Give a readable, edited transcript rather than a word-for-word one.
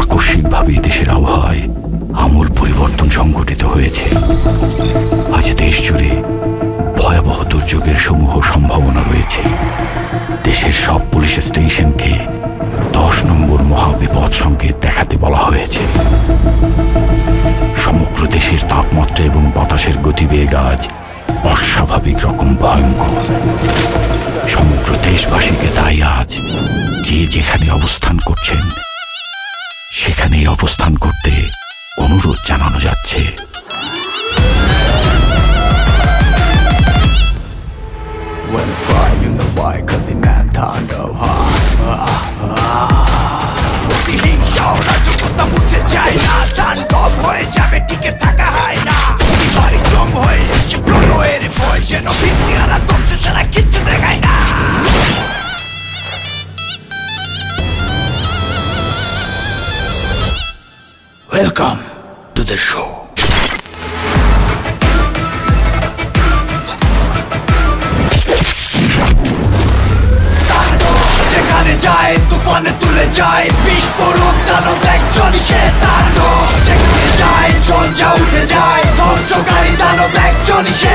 আকস্মিকভাবে দেশের আবহাওয়ায় আমূল পরিবর্তন সংঘটিত হয়েছে। আজ দেশ জুড়ে ভয়াবহ দুর্যোগের সমূহ সম্ভাবনা রয়েছে। দেশের সব পুলিশ স্টেশনকে 10 নম্বর মহাবিপদ সংকেত দেখাতে বলা হয়েছে। সমগ্র দেশের তাপমাত্রা এবং বাতাসের গতিবেগ আজ অস্বাভাবিক রকম ভয়ঙ্কর। সমগ্র দেশবাসীকে তাই আজ যে যেখানে অবস্থান করছেন সেখানেই অবস্থান করতে অনুরোধ জানানো যাচ্ছে। Welcome to the show. যেখানে যায় তুফানে তুলে যায় বিস্ফোরক দানব একজনই সে তাণ্ডব। যেখানে যায় ঝঞ্ঝা উঠে যায় ধ্বংসকারী দানব একজনই সে